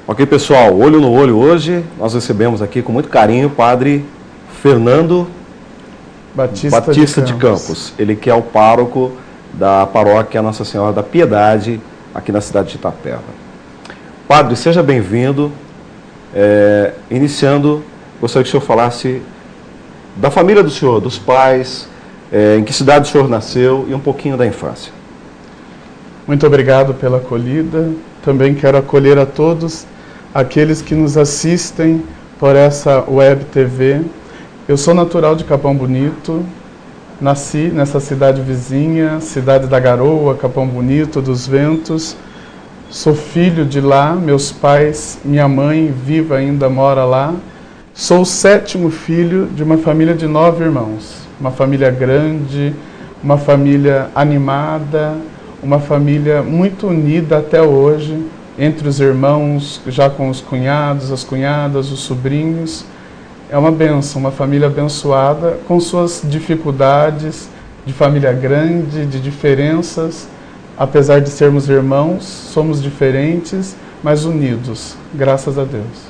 Ok, pessoal, olho no olho hoje, nós recebemos aqui com muito carinho o padre Fernando Batista de Campos. Ele que é o pároco da paróquia Nossa Senhora da Piedade, aqui na cidade de Itapeva. Padre, seja bem-vindo. Iniciando, gostaria que o senhor falasse da família do senhor, dos pais, em que cidade o senhor nasceu e um pouquinho da infância. Muito obrigado pela acolhida. Também quero acolher a todos aqueles que nos assistem por essa web TV. Eu sou natural de Capão Bonito, nasci nessa cidade vizinha, cidade da Garoa, Capão Bonito, dos Ventos. Sou filho de lá, meus pais, minha mãe, viva ainda, mora lá. Sou o 7º filho de uma família de 9 irmãos. Uma família grande, uma família animada, uma família muito unida até hoje, entre os irmãos, já com os cunhados, as cunhadas, os sobrinhos. É uma bênção, uma família abençoada, com suas dificuldades, de família grande, de diferenças. Apesar de sermos irmãos, somos diferentes, mas unidos, graças a Deus.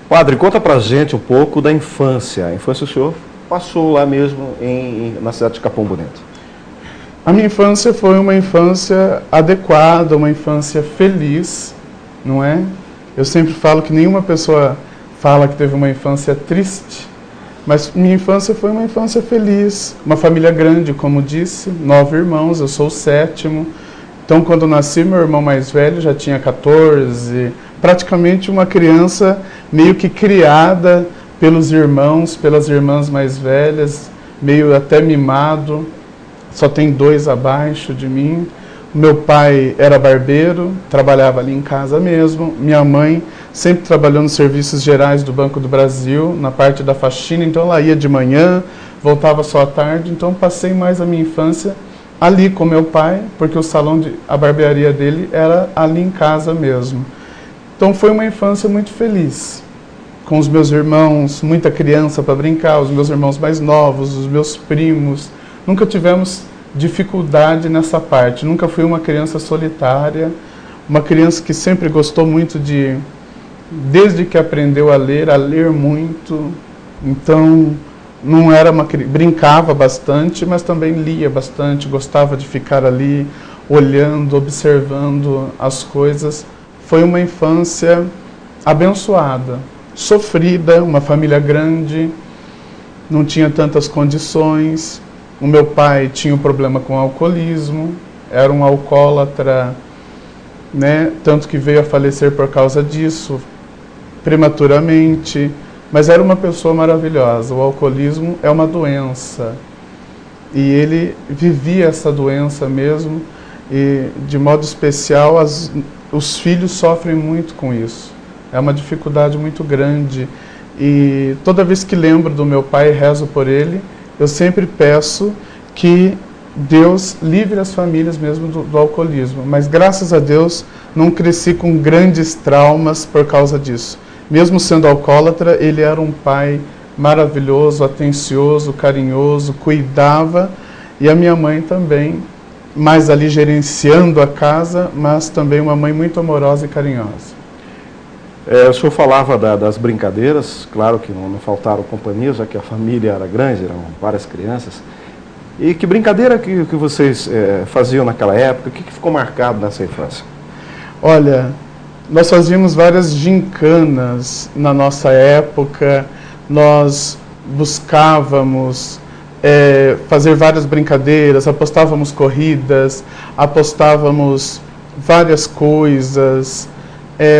Padre, conta pra gente um pouco da infância. A infância o senhor passou lá mesmo na cidade de Capão Bonito. A minha infância foi uma infância adequada, uma infância feliz, não é? Eu sempre falo que nenhuma pessoa fala que teve uma infância triste, mas minha infância foi uma infância feliz, uma família grande, como disse, 9 irmãos, eu sou o 7º. Então, quando eu nasci, meu irmão mais velho já tinha 14, praticamente uma criança meio que criada pelos irmãos, pelas irmãs mais velhas, meio até mimado. Só tem 2 abaixo de mim. Meu pai era barbeiro, trabalhava ali em casa mesmo. Minha mãe sempre trabalhou nos serviços gerais do Banco do Brasil, na parte da faxina, então ela ia de manhã, voltava só à tarde. Então passei mais a minha infância ali com meu pai, porque o salão a barbearia dele era ali em casa mesmo. Então foi uma infância muito feliz, com os meus irmãos, muita criança para brincar, os meus irmãos mais novos, os meus primos. Nunca tivemos dificuldade nessa parte, nunca fui uma criança solitária, uma criança que sempre gostou muito desde que aprendeu a ler muito. Então, não era brincava bastante, mas também lia bastante, gostava de ficar ali, olhando, observando as coisas. Foi uma infância abençoada, sofrida, uma família grande, não tinha tantas condições. O meu pai tinha um problema com alcoolismo, era um alcoólatra, né? Tanto que veio a falecer por causa disso, prematuramente, mas era uma pessoa maravilhosa. O alcoolismo é uma doença, e ele vivia essa doença mesmo, e de modo especial os filhos sofrem muito com isso. É uma dificuldade muito grande, e toda vez que lembro do meu pai e rezo por ele, eu sempre peço que Deus livre as famílias mesmo do alcoolismo. Mas graças a Deus não cresci com grandes traumas por causa disso. Mesmo sendo alcoólatra, ele era um pai maravilhoso, atencioso, carinhoso, cuidava. E a minha mãe também, mais ali gerenciando a casa, mas também uma mãe muito amorosa e carinhosa. O senhor falava das brincadeiras, claro que não faltaram companhias, já que a família era grande, eram várias crianças. E que brincadeira que vocês faziam naquela época? O que ficou marcado nessa infância? Olha, nós fazíamos várias gincanas na nossa época, nós buscávamos fazer várias brincadeiras, apostávamos corridas, apostávamos várias coisas.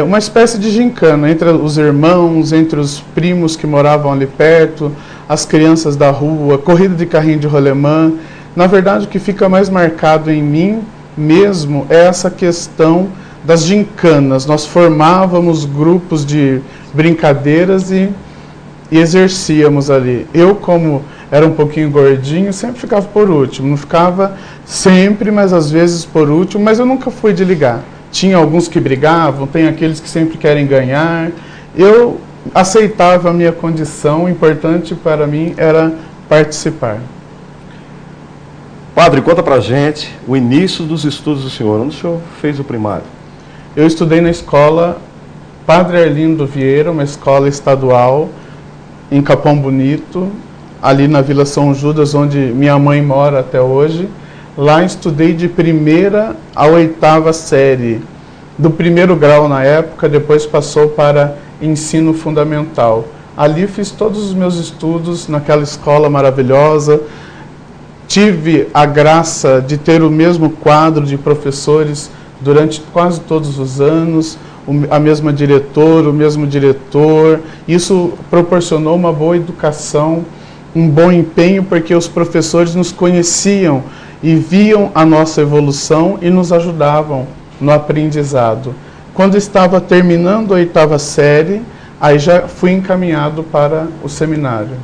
Uma espécie de gincana entre os irmãos, entre os primos que moravam ali perto, as crianças da rua, corrida de carrinho de rolemã. Na verdade, o que fica mais marcado em mim mesmo é essa questão das gincanas. Nós formávamos grupos de brincadeiras e exercíamos ali. Eu, como era um pouquinho gordinho, sempre ficava por último. Não ficava sempre, mas às vezes por último, mas eu nunca fui de ligar. Tinha alguns que brigavam, tem aqueles que sempre querem ganhar. Eu aceitava a minha condição, o importante para mim era participar. Padre, conta pra gente o início dos estudos do senhor. Onde o senhor fez o primário? eu estudei na escola Padre Arlindo Vieira, uma escola estadual em Capão Bonito, ali na Vila São Judas, onde minha mãe mora até hoje. Lá estudei de 1ª a 8ª série, do 1º grau na época, depois passou para ensino fundamental. Ali fiz todos os meus estudos naquela escola maravilhosa. Tive a graça de ter o mesmo quadro de professores durante quase todos os anos, a mesma diretora, o mesmo diretor. Isso proporcionou uma boa educação, um bom empenho, porque os professores nos conheciam e viam a nossa evolução e nos ajudavam no aprendizado. Quando estava terminando a 8ª série, aí já fui encaminhado para o seminário.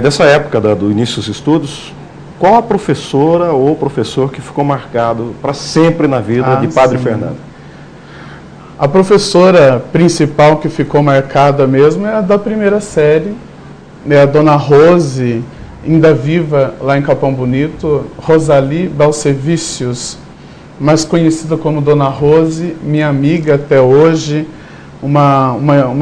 Dessa época do início dos estudos, qual a professora ou professor que ficou marcado para sempre na vida de Padre Fernando? A professora principal que ficou marcada mesmo é a da 1ª série, a Dona Rose, ainda viva lá em Capão Bonito, Rosali Balcevicius, mais conhecida como Dona Rose, minha amiga até hoje, uma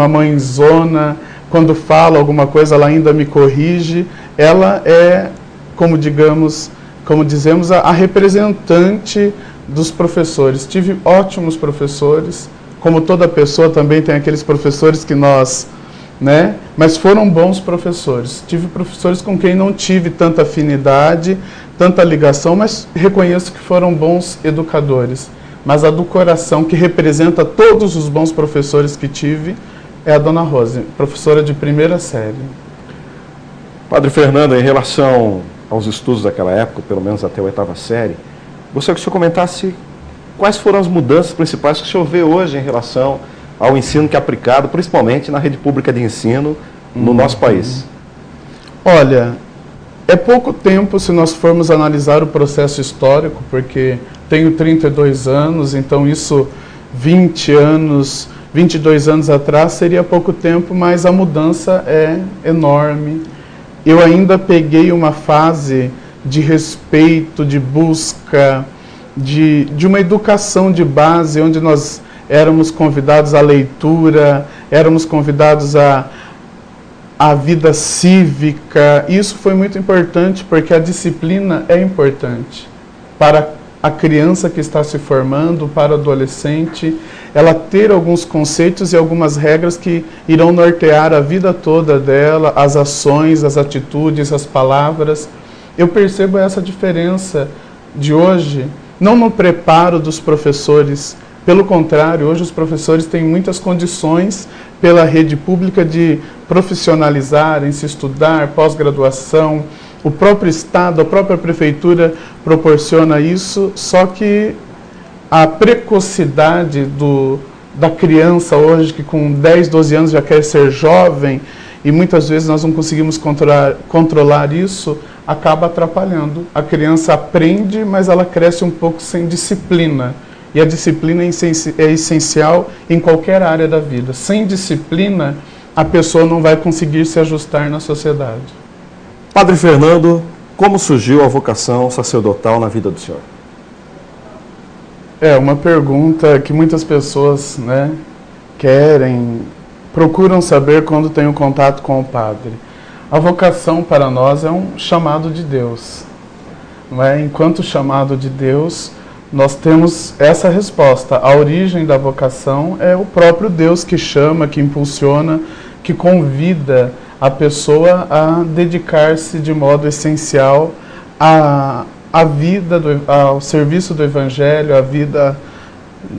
mãezona. Quando fala alguma coisa, ela ainda me corrige. Ela é, como dizemos, a representante dos professores. Tive ótimos professores, como toda pessoa também tem aqueles professores que nós, mas foram bons professores. Tive professores com quem não tive tanta afinidade, tanta ligação, mas reconheço que foram bons educadores. Mas a do coração, que representa todos os bons professores que tive, é a Dona Rose, professora de 1ª série. Padre Fernando, em relação aos estudos daquela época, pelo menos até a 8ª série, gostaria que o senhor comentasse quais foram as mudanças principais que o senhor vê hoje em relação ao ensino que é aplicado, principalmente na rede pública de ensino no nosso país. Olha, é pouco tempo se nós formos analisar o processo histórico, porque tenho 32 anos, então isso 22 anos atrás seria pouco tempo, mas a mudança é enorme. Eu ainda peguei uma fase de respeito, de busca, de uma educação de base, onde nós éramos convidados à leitura, éramos convidados à vida cívica. Isso foi muito importante, porque a disciplina é importante para a criança que está se formando, para o adolescente, ela ter alguns conceitos e algumas regras que irão nortear a vida toda dela, as ações, as atitudes, as palavras. Eu percebo essa diferença de hoje, não no preparo dos professores. Pelo contrário, hoje os professores têm muitas condições pela rede pública de profissionalizarem, se estudar, pós-graduação. O próprio Estado, a própria Prefeitura proporciona isso, só que a precocidade da criança hoje, que com 10, 12 anos já quer ser jovem, e muitas vezes nós não conseguimos controlar isso, acaba atrapalhando. A criança aprende, mas ela cresce um pouco sem disciplina. E a disciplina é essencial em qualquer área da vida. Sem disciplina, a pessoa não vai conseguir se ajustar na sociedade. Padre Fernando, como surgiu a vocação sacerdotal na vida do senhor? É uma pergunta que muitas pessoas procuram saber quando têm um contato com o padre. A vocação para nós é um chamado de Deus. Enquanto chamado de Deus, nós temos essa resposta. A origem da vocação é o próprio Deus que chama, que impulsiona, que convida a pessoa a dedicar-se de modo essencial à vida, ao serviço do Evangelho, à vida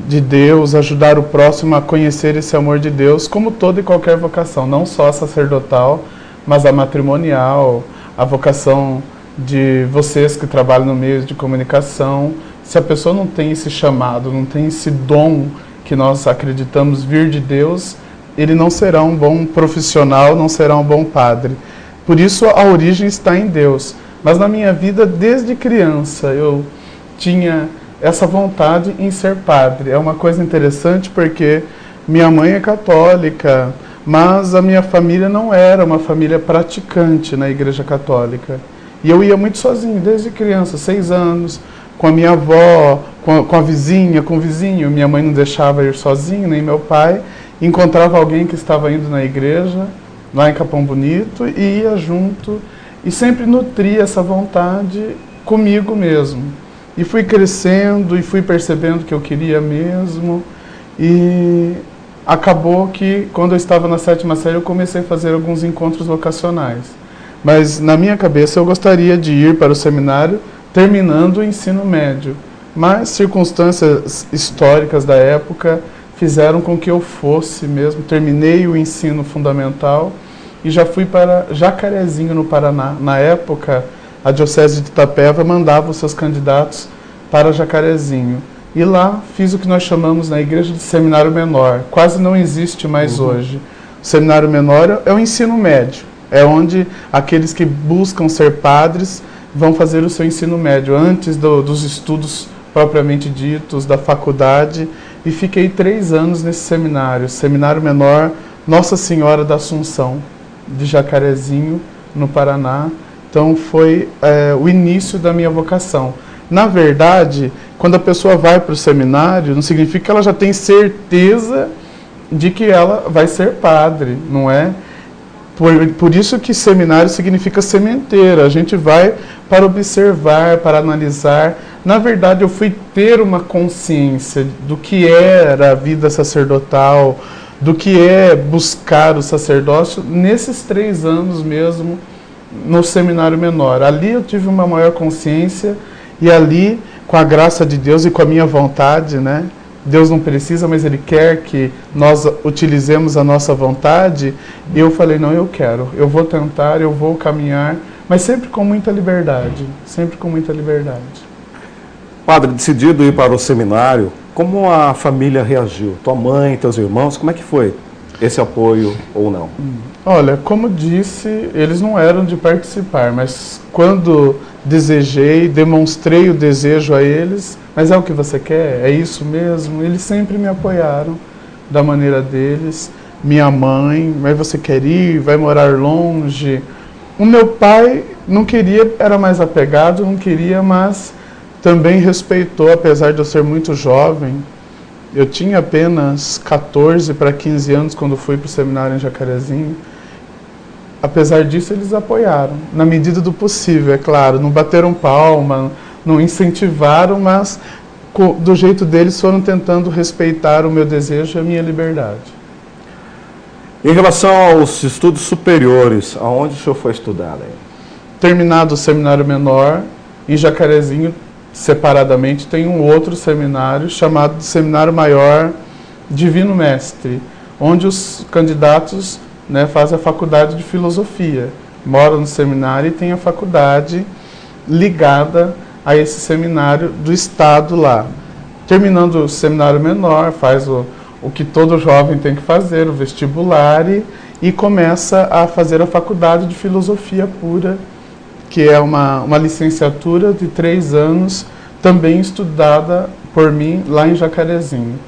de Deus, ajudar o próximo a conhecer esse amor de Deus, como toda e qualquer vocação, não só a sacerdotal, mas a matrimonial, a vocação de vocês que trabalham no meio de comunicação. Se a pessoa não tem esse chamado, não tem esse dom que nós acreditamos vir de Deus, ele não será um bom profissional, não será um bom padre. Por isso a origem está em Deus. Mas na minha vida, desde criança, eu tinha essa vontade em ser padre. É uma coisa interessante porque minha mãe é católica, mas a minha família não era uma família praticante na Igreja Católica. E eu ia muito sozinho, desde criança, 6 anos, com a minha avó, com a vizinha, com o vizinho. Minha mãe não deixava ir sozinho, nem meu pai. Encontrava alguém que estava indo na igreja, lá em Capão Bonito, e ia junto. E sempre nutria essa vontade comigo mesmo. E fui crescendo e fui percebendo que eu queria mesmo. E acabou que, quando eu estava na 7ª série, eu comecei a fazer alguns encontros vocacionais. Mas, na minha cabeça, eu gostaria de ir para o seminário terminando o ensino médio. Mas circunstâncias históricas da época fizeram com que eu fosse mesmo. Terminei o ensino fundamental e já fui para Jacarezinho, no Paraná. Na época, a Diocese de Itapeva mandava os seus candidatos para Jacarezinho. E lá fiz o que nós chamamos na igreja de seminário menor. Quase não existe mais hoje. O seminário menor é o ensino médio. É onde aqueles que buscam ser padres vão fazer o seu ensino médio, antes dos estudos propriamente ditos, da faculdade. E fiquei 3 anos nesse seminário. Seminário menor Nossa Senhora da Assunção, de Jacarezinho, no Paraná. Então foi o início da minha vocação. Na verdade, quando a pessoa vai para o seminário, não significa que ela já tem certeza de que ela vai ser padre, não é? Por isso que seminário significa sementeira. A gente vai para observar, para analisar. Na verdade, eu fui ter uma consciência do que era a vida sacerdotal, do que é buscar o sacerdócio, nesses 3 anos mesmo, no seminário menor. Ali eu tive uma maior consciência. E ali, com a graça de Deus e com a minha vontade, né? Deus não precisa, mas Ele quer que nós utilizemos a nossa vontade. Eu falei, não, eu quero, eu vou tentar, eu vou caminhar, mas sempre com muita liberdade, sempre com muita liberdade. Padre, decidido ir para o seminário, como a família reagiu? Tua mãe, teus irmãos, como é que foi esse apoio ou não? Olha, como disse, eles não eram de participar, mas quando desejei, demonstrei o desejo a eles, mas é o que você quer? É isso mesmo? Eles sempre me apoiaram da maneira deles. Minha mãe, mas você quer ir? Vai morar longe? O meu pai não queria, era mais apegado, não queria, mas também respeitou, apesar de eu ser muito jovem. Eu tinha apenas 14 para 15 anos quando fui para o seminário em Jacarezinho. Apesar disso, eles apoiaram, na medida do possível, é claro. Não bateram palma, não incentivaram, mas do jeito deles foram tentando respeitar o meu desejo e a minha liberdade. Em relação aos estudos superiores, aonde o senhor foi estudar? Terminado o seminário menor, em Jacarezinho, separadamente, tem um outro seminário chamado de Seminário Maior Divino Mestre, onde os candidatos fazem a faculdade de filosofia, moram no seminário e tem a faculdade ligada a esse seminário do Estado lá. Terminando o seminário menor, faz o que todo jovem tem que fazer, o vestibular, e começa a fazer a faculdade de filosofia pura, que é uma licenciatura de 3 anos, também estudada por mim lá em Jacarezinho.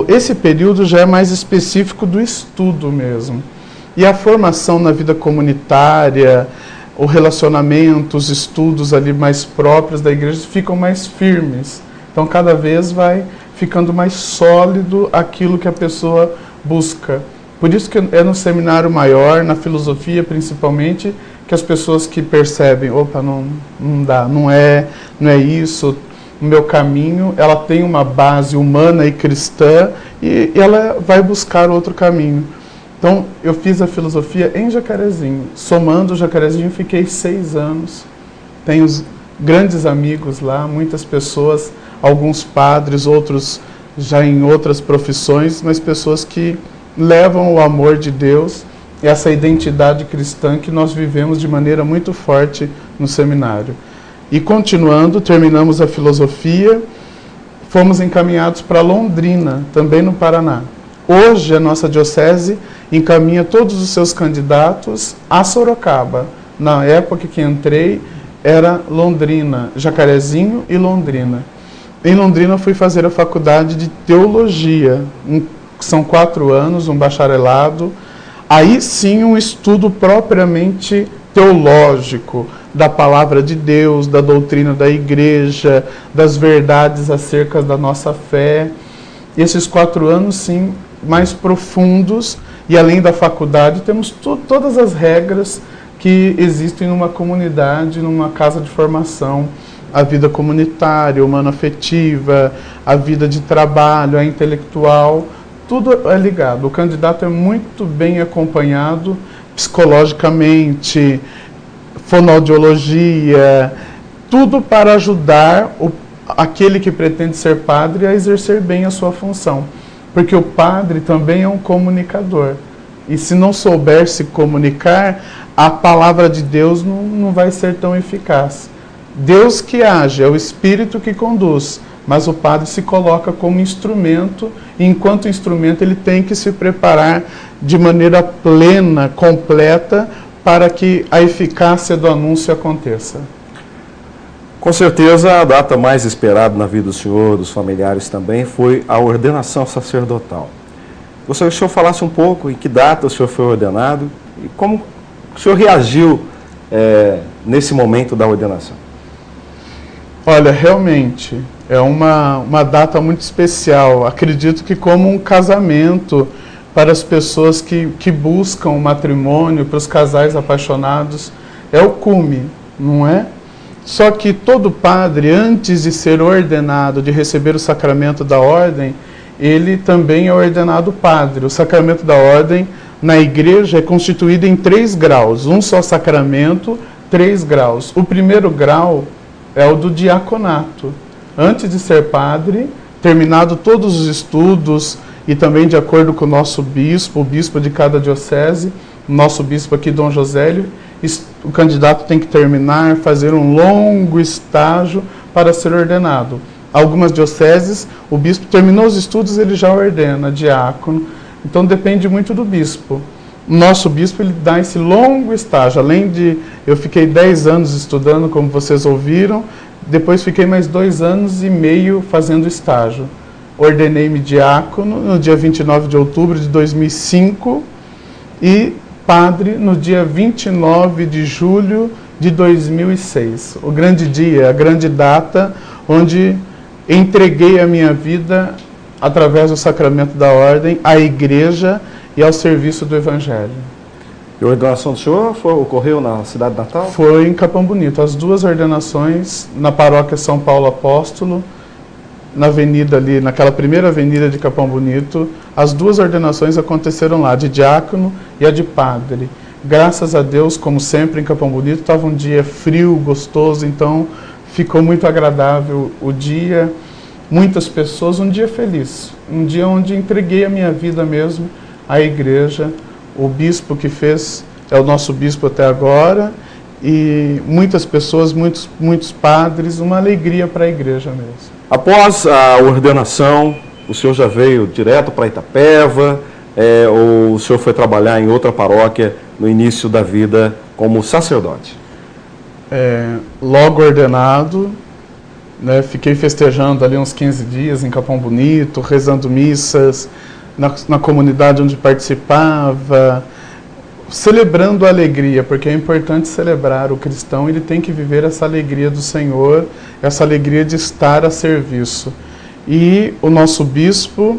Esse período já é mais específico do estudo mesmo. E a formação na vida comunitária, o relacionamento, os estudos ali mais próprios da igreja ficam mais firmes. Então, cada vez vai ficando mais sólido aquilo que a pessoa busca. Por isso que é no seminário maior, na filosofia principalmente, que as pessoas que percebem, opa, não dá, não é isso, o meu caminho, ela tem uma base humana e cristã e ela vai buscar outro caminho. Então, eu fiz a filosofia em Jacarezinho. Somando o Jacarezinho, fiquei 6 anos. Tenho grandes amigos lá, muitas pessoas, alguns padres, outros já em outras profissões, mas pessoas que levam o amor de Deus e essa identidade cristã que nós vivemos de maneira muito forte no seminário. E continuando, terminamos a filosofia, fomos encaminhados para Londrina, também no Paraná. Hoje a nossa diocese encaminha todos os seus candidatos a Sorocaba. Na época que entrei era Londrina, Jacarezinho e Londrina. Em Londrina fui fazer a faculdade de teologia, são 4 anos, um bacharelado. Aí sim um estudo propriamente teológico, da palavra de Deus, da doutrina da igreja, das verdades acerca da nossa fé. Esses 4 anos, sim, mais profundos, e além da faculdade, temos todas as regras que existem numa comunidade, numa casa de formação. A vida comunitária, humano-afetiva, a vida de trabalho, a intelectual, tudo é ligado. O candidato é muito bem acompanhado psicologicamente, fonoaudiologia, tudo para ajudar aquele que pretende ser padre a exercer bem a sua função. Porque o padre também é um comunicador. E se não souber se comunicar, a palavra de Deus não vai ser tão eficaz. Deus que age, é o Espírito que conduz, mas o padre se coloca como instrumento, e enquanto instrumento ele tem que se preparar de maneira plena, completa, para que a eficácia do anúncio aconteça. Com certeza, a data mais esperada na vida do senhor, dos familiares também, foi a ordenação sacerdotal. Gostaria que o senhor falasse um pouco em que data o senhor foi ordenado e como o senhor reagiu nesse momento da ordenação. Olha, realmente, é uma data muito especial. Acredito que como um casamento para as pessoas que buscam o matrimônio, para os casais apaixonados, é o cume, não é? Só que todo padre, antes de ser ordenado, de receber o sacramento da ordem, ele também é ordenado padre. O sacramento da ordem na igreja é constituído em 3 graus, um só sacramento, 3 graus. O primeiro grau é o do diaconato. Antes de ser padre, terminado todos os estudos e também de acordo com o nosso bispo, o bispo de cada diocese, o nosso bispo aqui, Dom Josélio, o candidato tem que terminar, fazer um longo estágio para ser ordenado. Algumas dioceses, o bispo terminou os estudos, ele já ordena diácono, então depende muito do bispo. O nosso bispo, ele dá esse longo estágio, além de eu fiquei 10 anos estudando, como vocês ouviram, depois fiquei mais 2 anos e meio fazendo estágio. Ordenei-me diácono no dia 29 de outubro de 2005 e padre no dia 29 de julho de 2006. O grande dia, a grande data, onde entreguei a minha vida através do sacramento da ordem à igreja e ao serviço do Evangelho. E a ordenação do senhor ocorreu na cidade natal? Foi em Capão Bonito. As 2 ordenações na paróquia São Paulo Apóstolo, na avenida ali, naquela primeira avenida de Capão Bonito, as 2 ordenações aconteceram lá, de diácono e a de padre. Graças a Deus, como sempre em Capão Bonito, estava um dia frio, gostoso, então ficou muito agradável o dia, muitas pessoas, um dia feliz, um dia onde entreguei a minha vida mesmo à igreja. O bispo que fez é o nosso bispo até agora, e muitas pessoas, muitos padres, uma alegria para a igreja mesmo. Após a ordenação, o senhor já veio direto para Itapeva, ou o senhor foi trabalhar em outra paróquia no início da vida como sacerdote? Logo ordenado, né, fiquei festejando ali uns 15 dias em Capão Bonito, rezando missas na comunidade onde participava, celebrando a alegria, porque é importante celebrar. O cristão, ele tem que viver essa alegria do Senhor, essa alegria de estar a serviço. E o nosso bispo,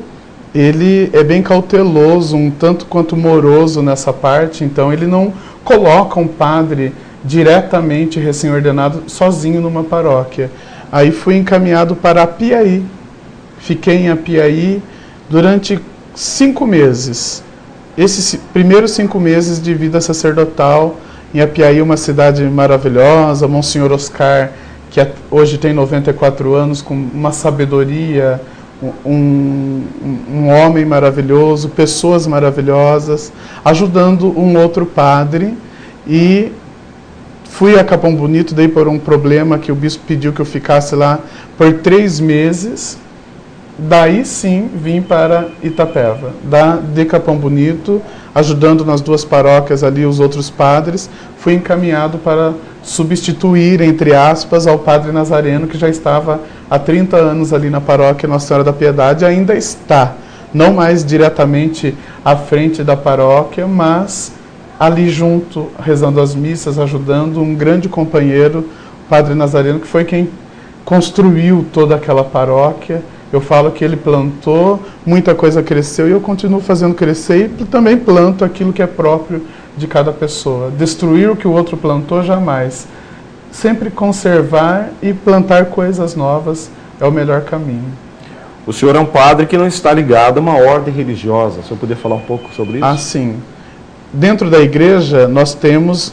ele é bem cauteloso, um tanto quanto moroso nessa parte, então ele não coloca um padre diretamente recém-ordenado sozinho numa paróquia. Aí fui encaminhado para Apiaí. Fiquei em Apiaí durante 5 meses. Esses primeiros 5 meses de vida sacerdotal em Apiaí, uma cidade maravilhosa, Monsenhor Oscar, que hoje tem 94 anos, com uma sabedoria, um homem maravilhoso, pessoas maravilhosas, ajudando um outro padre. E fui a Capão Bonito, dei por um problema que o bispo pediu que eu ficasse lá por 3 meses. Daí sim vim para Itapeva, de Capão Bonito, ajudando nas 2 paróquias ali os outros padres. Fui encaminhado para substituir, entre aspas, ao padre Nazareno, que já estava há 30 anos ali na paróquia Nossa Senhora da Piedade, ainda está, não mais diretamente à frente da paróquia, mas ali junto, rezando as missas, ajudando, um grande companheiro, o Padre Nazareno, que foi quem construiu toda aquela paróquia. Eu falo que ele plantou, muita coisa cresceu, e eu continuo fazendo crescer, e também planto aquilo que é próprio de cada pessoa. Destruir o que o outro plantou, jamais. Sempre conservar e plantar coisas novas é o melhor caminho. O senhor é um padre que não está ligado a uma ordem religiosa. O senhor poderia falar um pouco sobre isso? Ah, sim. Dentro da igreja, nós temos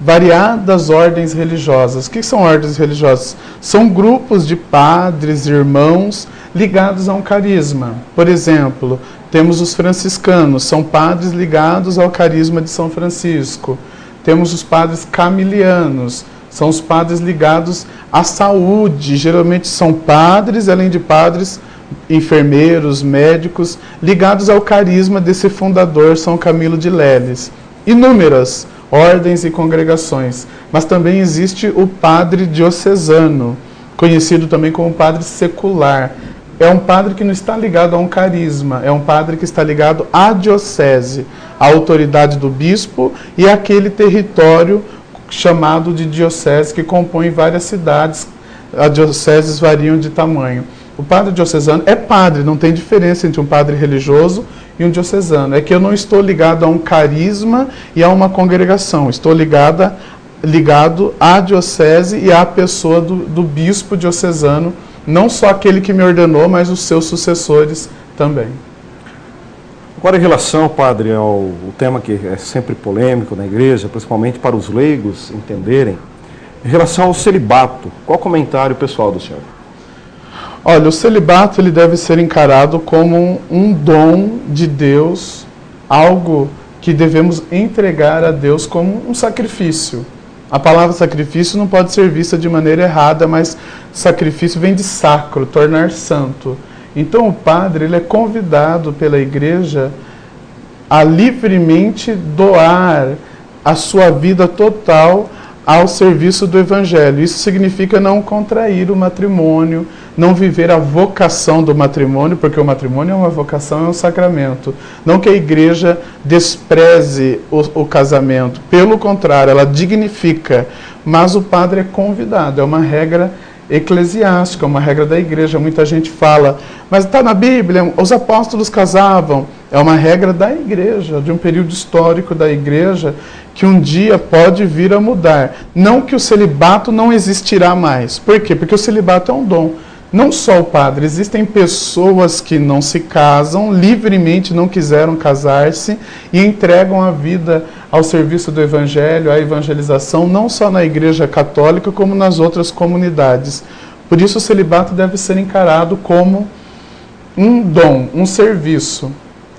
variadas ordens religiosas. O que são ordens religiosas? São grupos de padres, irmãos, ligados a um carisma. Por exemplo, temos os franciscanos, são padres ligados ao carisma de São Francisco. Temos os padres camilianos, são os padres ligados à saúde. Geralmente são padres, além de padres, enfermeiros, médicos, ligados ao carisma desse fundador, São Camilo de Leles. Inúmeras ordens e congregações, mas também existe o padre diocesano, conhecido também como padre secular. É um padre que não está ligado a um carisma, é um padre que está ligado à diocese, à autoridade do bispo e àquele território chamado de diocese, que compõe várias cidades. As dioceses variam de tamanho. O padre diocesano é padre, não tem diferença entre um padre religioso e um diocesano. É que eu não estou ligado a um carisma e a uma congregação, estou ligado à diocese e à pessoa do bispo diocesano, não só aquele que me ordenou, mas os seus sucessores também. Agora, em relação, padre, ao tema que é sempre polêmico na igreja, principalmente para os leigos entenderem, em relação ao celibato, qual o comentário pessoal do senhor? Olha, o celibato ele deve ser encarado como um dom de Deus, algo que devemos entregar a Deus como um sacrifício. A palavra sacrifício não pode ser vista de maneira errada, mas sacrifício vem de sacro, tornar santo. Então o padre ele é convidado pela igreja a livremente doar a sua vida total ao serviço do Evangelho. Isso significa não contrair o matrimônio, não viver a vocação do matrimônio, porque o matrimônio é uma vocação, é um sacramento. Não que a igreja despreze o casamento, pelo contrário, ela dignifica, mas o padre é convidado, é uma regra eclesiástica, uma regra da igreja. Muita gente fala, mas está na Bíblia, os apóstolos casavam. É uma regra da igreja, de um período histórico da igreja, que um dia pode vir a mudar. Não que o celibato não existirá mais. Por quê? Porque o celibato é um dom. Não só o padre, existem pessoas que não se casam, livremente não quiseram casar-se e entregam a vida ao serviço do Evangelho, à evangelização, não só na Igreja Católica, como nas outras comunidades. Por isso o celibato deve ser encarado como um dom, um serviço.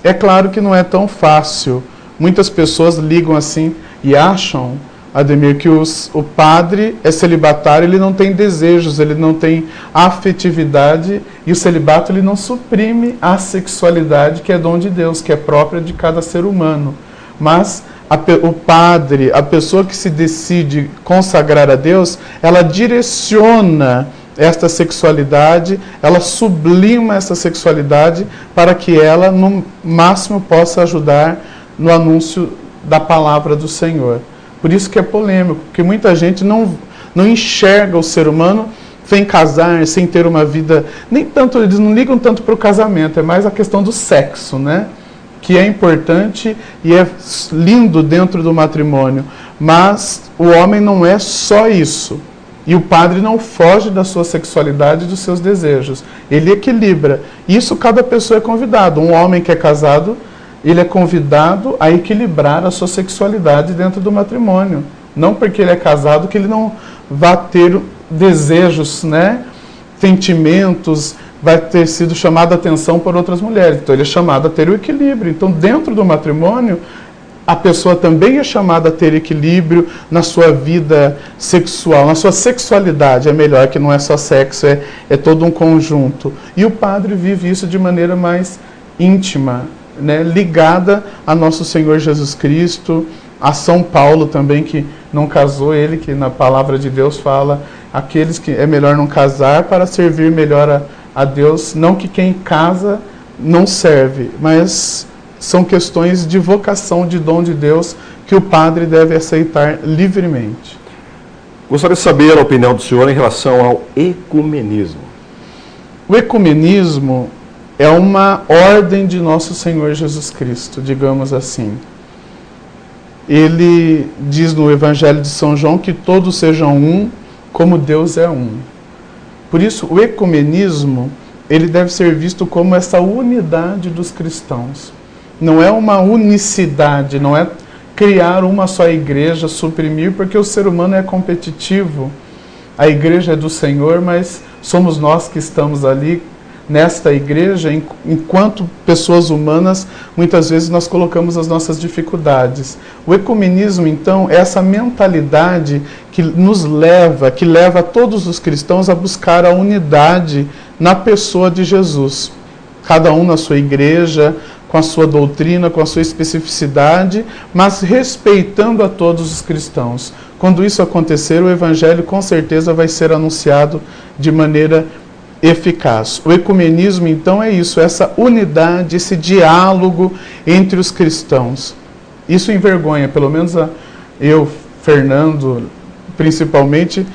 É claro que não é tão fácil. Muitas pessoas ligam assim e acham, Ademir, que o padre é celibatário, ele não tem desejos, ele não tem afetividade, e o celibato ele não suprime a sexualidade, que é dom de Deus, que é própria de cada ser humano. Mas o padre, a pessoa que se decide consagrar a Deus, ela direciona esta sexualidade, ela sublima essa sexualidade para que ela, no máximo, possa ajudar no anúncio da palavra do Senhor. Por isso que é polêmico, porque muita gente não enxerga o ser humano sem casar, sem ter uma vida... Nem tanto, eles não ligam tanto para o casamento, é mais a questão do sexo, né? Que é importante e é lindo dentro do matrimônio. Mas o homem não é só isso. E o padre não foge da sua sexualidade e dos seus desejos. Ele equilibra. Isso cada pessoa é convidado. Um homem que é casado, ele é convidado a equilibrar a sua sexualidade dentro do matrimônio. Não porque ele é casado que ele não vá ter desejos, né? Sentimentos, vai ter sido chamado a atenção por outras mulheres. Então ele é chamado a ter o equilíbrio. Então dentro do matrimônio, a pessoa também é chamada a ter equilíbrio na sua vida sexual, na sua sexualidade. É melhor que não é só sexo, é todo um conjunto. E o padre vive isso de maneira mais íntima, né, ligada a nosso Senhor Jesus Cristo, a São Paulo também, que não casou, ele que na palavra de Deus fala, aqueles que é melhor não casar para servir melhor a Deus, não que quem casa não serve, mas são questões de vocação, de dom de Deus, que o padre deve aceitar livremente. Gostaria de saber a opinião do senhor em relação ao ecumenismo. O ecumenismo é uma ordem de nosso Senhor Jesus Cristo, digamos assim. Ele diz no Evangelho de São João que todos sejam um, como Deus é um. Por isso, o ecumenismo, ele deve ser visto como essa unidade dos cristãos. Não é uma unicidade, não é criar uma só igreja, suprimir, porque o ser humano é competitivo. A igreja é do Senhor, mas somos nós que estamos ali nesta igreja, enquanto pessoas humanas, muitas vezes nós colocamos as nossas dificuldades. O ecumenismo, então, é essa mentalidade que nos leva, que leva todos os cristãos a buscar a unidade na pessoa de Jesus. Cada um na sua igreja, com a sua doutrina, com a sua especificidade, mas respeitando a todos os cristãos. Quando isso acontecer, o Evangelho com certeza vai ser anunciado de maneira eficaz. O ecumenismo, então, é isso, essa unidade, esse diálogo entre os cristãos. Isso envergonha, pelo menos eu, Fernando, principalmente,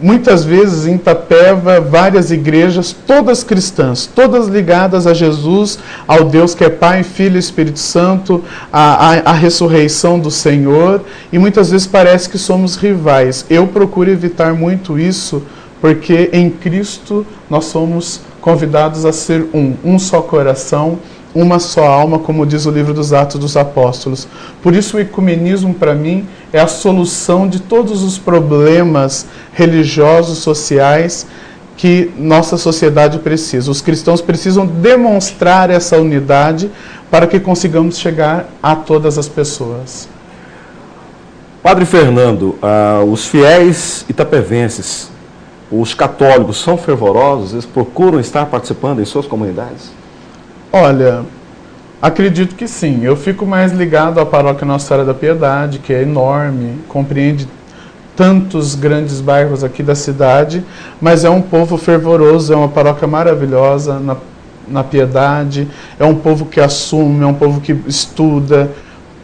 muitas vezes em Itapeva, várias igrejas, todas cristãs, todas ligadas a Jesus, ao Deus que é Pai, Filho e Espírito Santo, a ressurreição do Senhor, e muitas vezes parece que somos rivais. Eu procuro evitar muito isso, porque em Cristo nós somos convidados a ser um só coração, uma só alma, como diz o livro dos Atos dos Apóstolos. Por isso o ecumenismo, para mim, é a solução de todos os problemas religiosos, sociais, que nossa sociedade precisa. Os cristãos precisam demonstrar essa unidade para que consigamos chegar a todas as pessoas. Padre Fernando, os fiéis itapevenses, os católicos são fervorosos? Eles procuram estar participando em suas comunidades? Olha, acredito que sim. Eu fico mais ligado à paróquia Nossa Senhora da Piedade, que é enorme, compreende tantos grandes bairros aqui da cidade, mas é um povo fervoroso, é uma paróquia maravilhosa na Piedade, é um povo que assume, é um povo que estuda,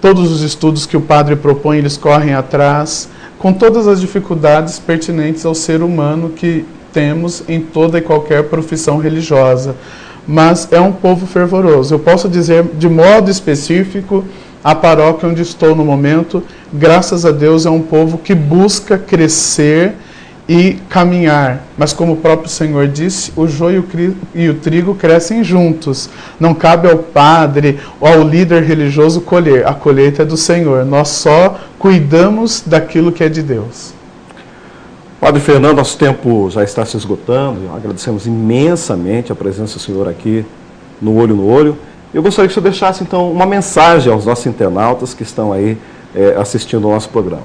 todos os estudos que o padre propõe, eles correm atrás, com todas as dificuldades pertinentes ao ser humano que temos em toda e qualquer profissão religiosa. Mas é um povo fervoroso. Eu posso dizer de modo específico, a paróquia onde estou no momento, graças a Deus, é um povo que busca crescer e caminhar. Mas como o próprio Senhor disse, o joio e o trigo crescem juntos. Não cabe ao padre ou ao líder religioso colher. A colheita é do Senhor. Nós só cuidamos daquilo que é de Deus. Padre Fernando, nosso tempo já está se esgotando. Agradecemos imensamente a presença do senhor aqui no Olho no Olho. Eu gostaria que o senhor deixasse, então, uma mensagem aos nossos internautas que estão aí assistindo ao nosso programa.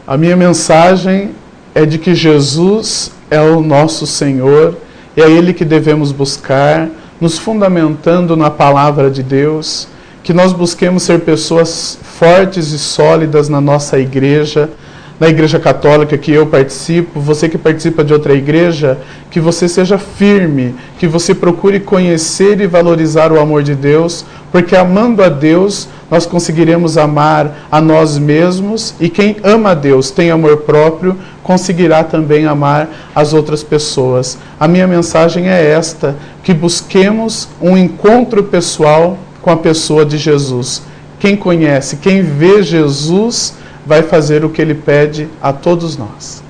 A minha mensagem é de que Jesus é o nosso Senhor, e é Ele que devemos buscar, nos fundamentando na palavra de Deus, que nós busquemos ser pessoas fortes e sólidas na nossa igreja, na Igreja Católica que eu participo, você que participa de outra igreja, que você seja firme, que você procure conhecer e valorizar o amor de Deus, porque amando a Deus, nós conseguiremos amar a nós mesmos, e quem ama a Deus, tem amor próprio, conseguirá também amar as outras pessoas. A minha mensagem é esta, que busquemos um encontro pessoal com a pessoa de Jesus. Quem conhece, quem vê Jesus, vai fazer o que Ele pede a todos nós.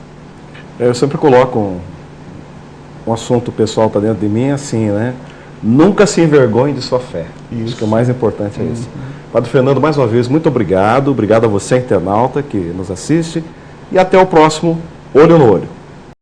Eu sempre coloco um assunto pessoal para dentro de mim assim, né? Nunca se envergonhe de sua fé. Isso. Acho que o mais importante é isso. Padre Fernando, mais uma vez, muito obrigado. Obrigado a você, internauta, que nos assiste. E até o próximo Olho no Olho.